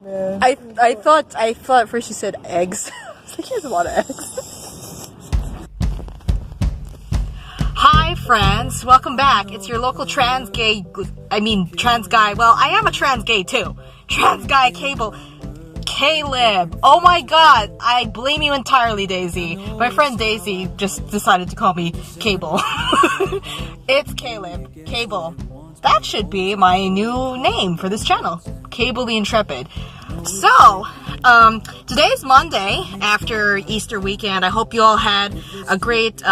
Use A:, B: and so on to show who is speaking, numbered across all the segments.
A: Man. I thought first she said eggs. I was like, he has a lot of eggs. Hi friends, welcome back. It's your local trans guy. Well, I am a trans gay too. Trans guy Cable. Caleb. Oh my god, I blame you entirely, Daisy. My friend Daisy just decided to call me Cable. It's Caleb. Cable. That should be my new name for this channel. Cable the Intrepid. So, today's Monday after Easter weekend. I hope you all had a great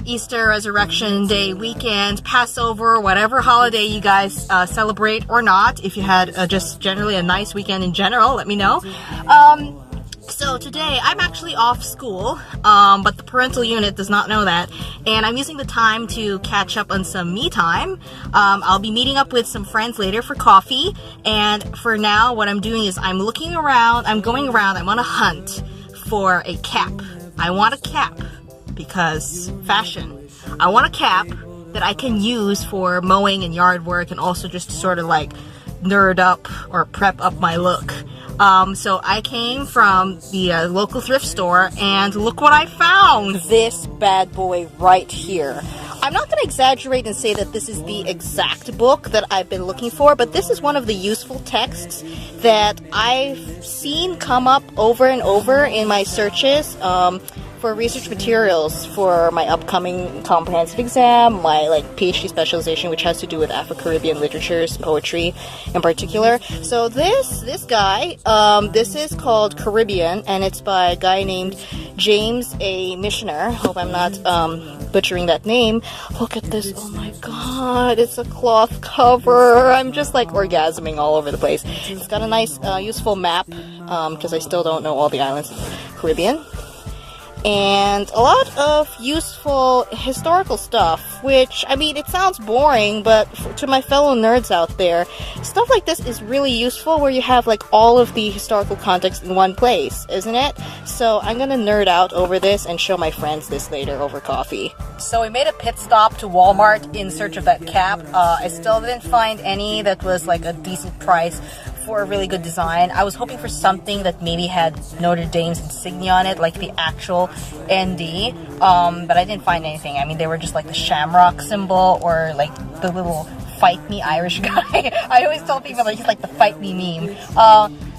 A: Easter Resurrection Day weekend, Passover, whatever holiday you guys celebrate or not. If you had just generally a nice weekend in general, let me know. So today I'm actually off school, but the parental unit does not know that, and I'm using the time to catch up on some me time. I'll be meeting up with some friends later for coffee, and for now what I'm doing is I'm looking around, I'm going around, I'm on a hunt for a cap. I want a cap because fashion. I want a cap that I can use for mowing and yard work, and also just to sort of like nerd up or prep up my look. So I came from the local thrift store, and look what I found! This bad boy right here. I'm not going to exaggerate and say that this is the exact book that I've been looking for, but this is one of the useful texts that I've seen come up over and over in my searches for research materials for my upcoming comprehensive exam, my PhD specialization, which has to do with Afro-Caribbean literatures, poetry in particular. So this guy, this is called Caribbean, and it's by a guy named James A. Missioner. Hope I'm not butchering that name. Look at this. Oh my god, it's a cloth cover. I'm just like orgasming all over the place. It's got a nice useful map, because I still don't know all the islands of the Caribbean. And a lot of useful historical stuff, which, I mean, it sounds boring, but to my fellow nerds out there, stuff like this is really useful where you have all of the historical context in one place, isn't it? So I'm gonna nerd out over this and show my friends this later over coffee. So we made a pit stop to Walmart in search of that cap. I still didn't find any that was a decent price for a really good design. I was hoping for something that maybe had Notre Dame's insignia on it, like the actual ND, but I didn't find anything. I mean, they were just the shamrock symbol or the little fight me Irish guy. I always tell people that he's like the fight me meme.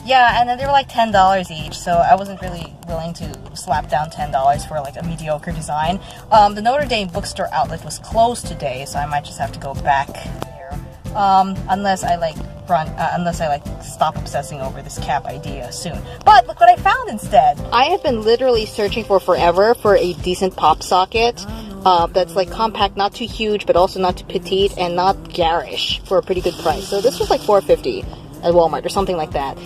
A: Yeah, and then they were $10 each, so I wasn't really willing to slap down $10 for a mediocre design. The Notre Dame bookstore outlet was closed today, so I might just have to go back there. Unless I stop obsessing over this cap idea soon. But look what I found instead! I have been literally searching for forever for a decent pop socket that's compact, not too huge, but also not too petite, and not garish for a pretty good price. So this was $4.50 at Walmart or something like that.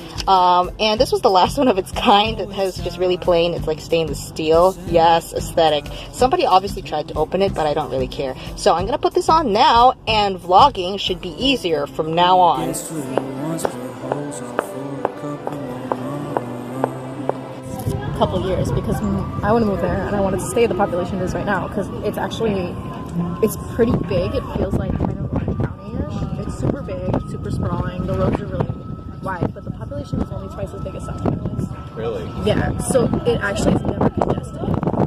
A: And this was the last one of its kind. It has just really plain, it's stainless steel. Yes, aesthetic. Somebody obviously tried to open it, but I don't really care. So I'm gonna put this on now, and vlogging should be easier from now on. A couple years, because I want to move there and I want to stay the population it is right now, because it's pretty big. It feels like kind of Orange County-ish. It's super big, super sprawling. The roads are really wide, but the population is only twice as big as South County is.
B: Really?
A: Yeah, so it actually is never congested.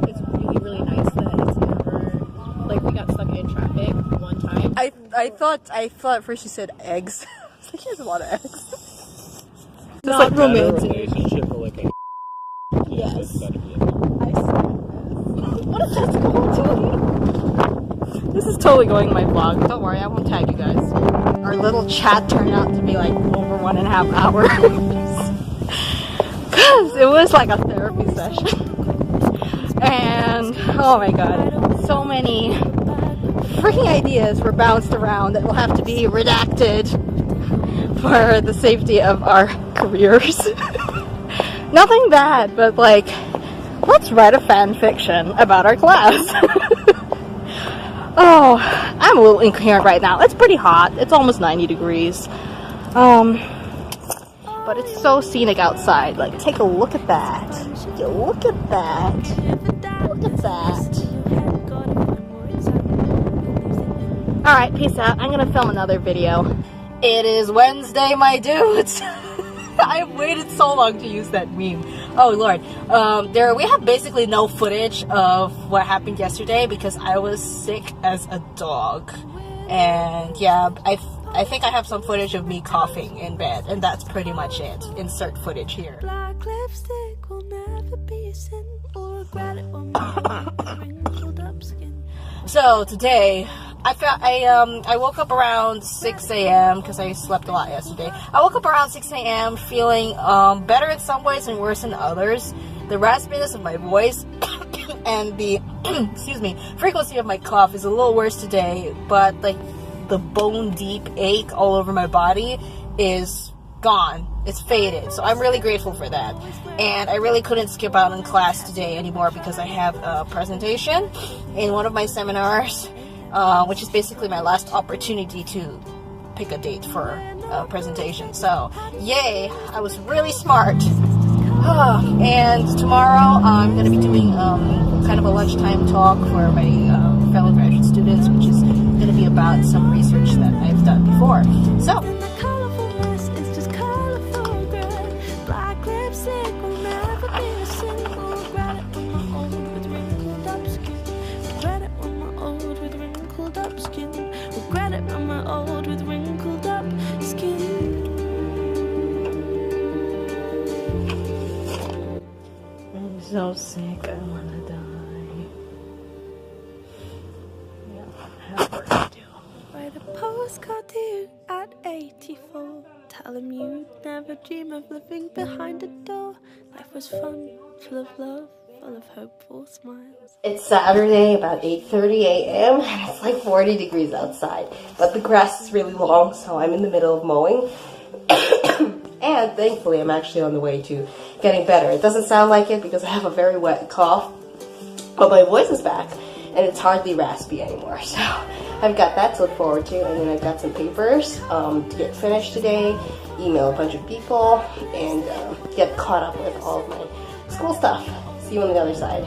A: It's really, really nice that it's never, we got stuck in traffic one time. I thought first she said eggs. I was like, he has a lot of eggs. It's romantic.
B: Relationship for
A: Yes. What is that called? This is totally going in my vlog. Don't worry, I won't tag you guys. Our little chat turned out to be over 1.5 hours. Because it was a therapy session. And, oh my god, so many freaking ideas were bounced around that will have to be redacted for the safety of our careers. Nothing bad, but let's write a fan fiction about our class. Oh, I'm a little incoherent right now. It's pretty hot. It's almost 90 degrees. But it's so scenic outside. Take a look at that. Look at that. Look at that. Alright, peace out. I'm gonna film another video. It is Wednesday, my dudes. I've waited so long to use that meme. Oh Lord. We have basically no footage of what happened yesterday because I was sick as a dog. And yeah, I think I have some footage of me coughing in bed, and that's pretty much it. Insert footage here.
B: Black lipstick will never be a sin or regret it when my wrinkled up skin.
A: So today, I woke up around 6 a.m. because I slept a lot yesterday. I woke up around 6 a.m. feeling better in some ways and worse in others. The raspiness of my voice and the excuse me, frequency of my cough is a little worse today, but like the bone deep ache all over my body is gone. It's faded. So I'm really grateful for that. And I really couldn't skip out in class today anymore because I have a presentation in one of my seminars, which is basically my last opportunity to pick a date for a presentation. So yay, I was really smart. And tomorrow I'm going to be doing kind of a lunchtime talk for my fellow graduate students, which is going to be about some research that I've done before. So so sick, I wanna die. Yeah, I have work to do.
B: Write a postcard to you at 84. Tell him you'd never dream of living behind a door. Life was fun, full of love, full of hopeful smiles.
C: It's Saturday, about 8:30 a.m. and it's like 40 degrees outside. But the grass is really long, so I'm in the middle of mowing. And thankfully, I'm actually on the way to getting better. It doesn't sound like it because I have a very wet cough, but my voice is back and it's hardly raspy anymore. So I've got that to look forward to, and then I've got some papers to get finished today, email a bunch of people, and get caught up with all of my school stuff. See you on the other side.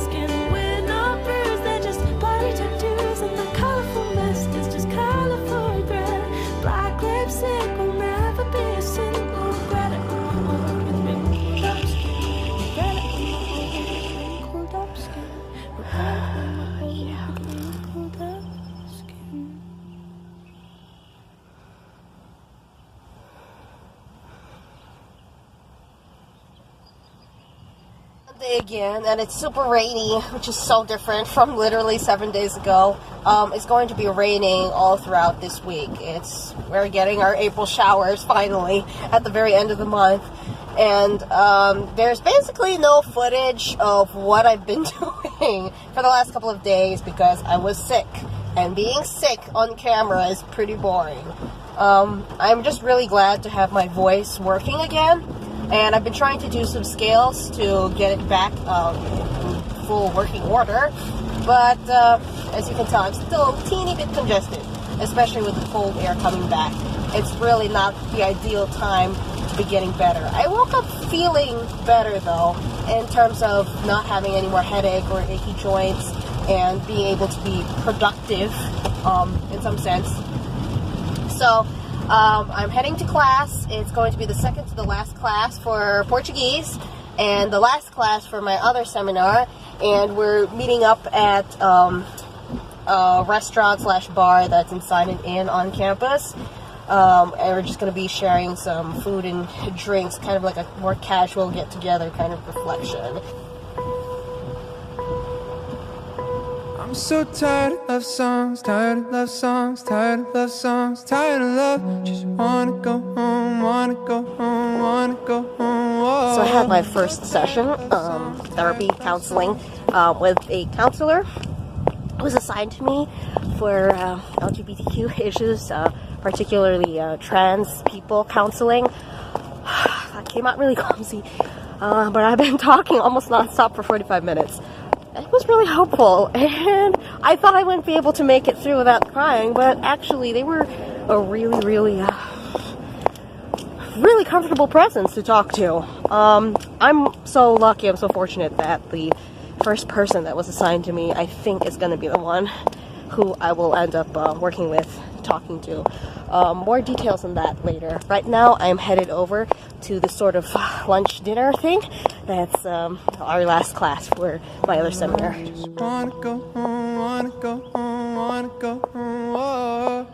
B: Skin with no bruise, they're just body tattoos, and the colorful mist is just colorful red. Black lipstick will never be a sin. Regret it with wrinkled up skin. Regret it with wrinkled up skin. Regret it with wrinkled up skin.
C: Day again, and it's super rainy, which is so different from literally 7 days ago. It's going to be raining all throughout this week. We're getting our April showers finally at the very end of the month, and there's basically no footage of what I've been doing for the last couple of days because I was sick, and being sick on camera is pretty boring. I'm just really glad to have my voice working again. And I've been trying to do some scales to get it back in full working order. But as you can tell, I'm still a teeny bit congested, especially with the cold air coming back. It's really not the ideal time to be getting better. I woke up feeling better though, in terms of not having any more headache or achy joints and being able to be productive in some sense. So I'm heading to class. It's going to be the second to the last class for Portuguese and the last class for my other seminar, and we're meeting up at a restaurant / bar that's inside an inn on campus, and we're just going to be sharing some food and drinks, kind of like a more casual get-together kind of reflection.
D: I'm so tired of love songs, tired of love songs, tired of love songs, tired of love. Just wanna go home, wanna go home, wanna go home. Whoa.
C: So I had my first session, therapy counseling, with a counselor who was assigned to me for LGBTQ issues, particularly trans people counseling. That came out really clumsy, but I've been talking almost nonstop for 45 minutes. It was really helpful, and I thought I wouldn't be able to make it through without crying, but actually they were a really, really comfortable presence to talk to. I'm so lucky, I'm so fortunate that the first person that was assigned to me, I think, is going to be the one who I will end up working with, talking to. More details on that later. Right now, I'm headed over to this sort of lunch dinner thing. That's our last class for my other seminar.
D: Just wanna go home, wanna go home, wanna go home. Oh,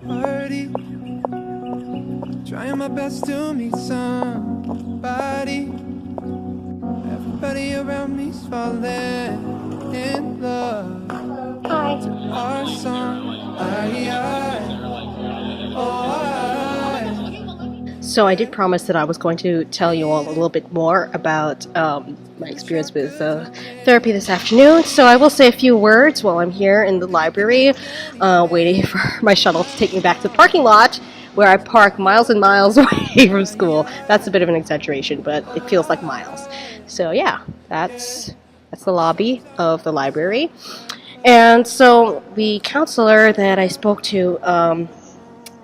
D: party. Trying my best to meet somebody. Everybody around me's falling in love.
C: Hi.
D: To our song.
C: So I did promise that I was going to tell you all a little bit more about my experience with therapy this afternoon. So I will say a few words while I'm here in the library, waiting for my shuttle to take me back to the parking lot, where I park miles and miles away from school. That's a bit of an exaggeration, but it feels like miles. So yeah, that's the lobby of the library. And so the counselor that I spoke to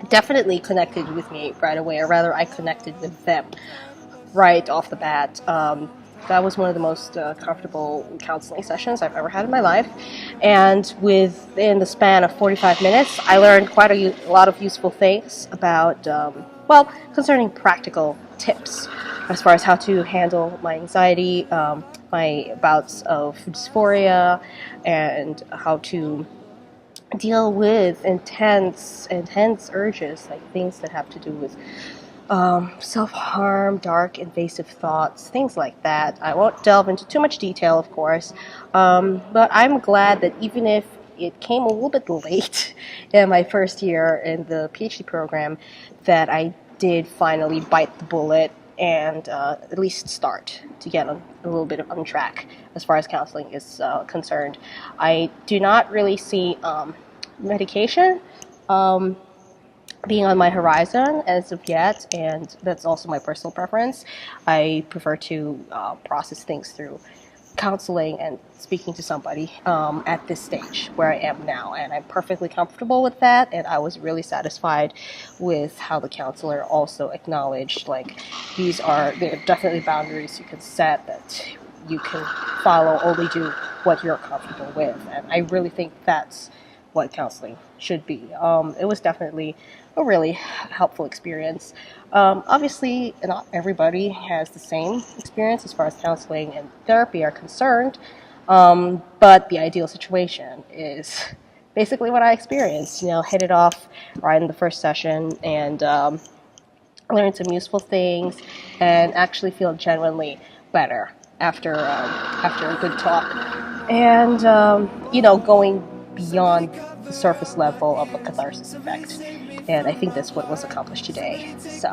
C: definitely connected with me right away, or rather I connected with them right off the bat. That was one of the most comfortable counseling sessions I've ever had in my life. And within the span of 45 minutes, I learned quite a lot of useful things about, concerning practical tips as far as how to handle my anxiety, my bouts of dysphoria, and how to deal with intense urges, like things that have to do with self-harm, dark, invasive thoughts, things like that. I won't delve into too much detail, of course, but I'm glad that even if it came a little bit late in my first year in the PhD program, that I did finally bite the bullet and at least start to get a little bit on track as far as counseling is concerned. I do not really see medication being on my horizon as of yet, and that's also my personal preference. I prefer to process things through counseling and speaking to somebody at this stage where I am now, and I'm perfectly comfortable with that. And I was really satisfied with how the counselor also acknowledged, like, there are definitely boundaries you can set, that you can follow, only do what you're comfortable with. And I really think that's what counseling should be. It was definitely a really helpful experience. Obviously, not everybody has the same experience as far as counseling and therapy are concerned, but the ideal situation is basically what I experienced. Hit it off right in the first session and learn some useful things and actually feel genuinely better after a good talk. And, going beyond the surface level of the catharsis effect. And I think that's what was accomplished today. So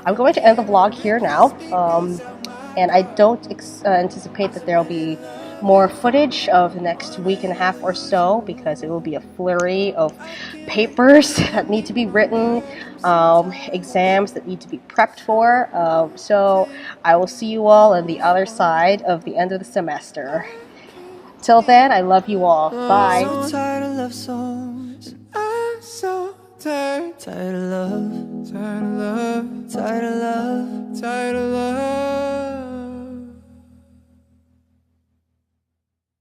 C: I'm going to end the vlog here now. And I don't anticipate that there will be more footage of the next week and a half or so, because it will be a flurry of papers that need to be written, exams that need to be prepped for. So I will see you all on the other side of the end of the semester. Till then, I love you all. Bye.
D: I'm so tired of love songs. I'm so tired of love, tired of love, tired of love, tired of love.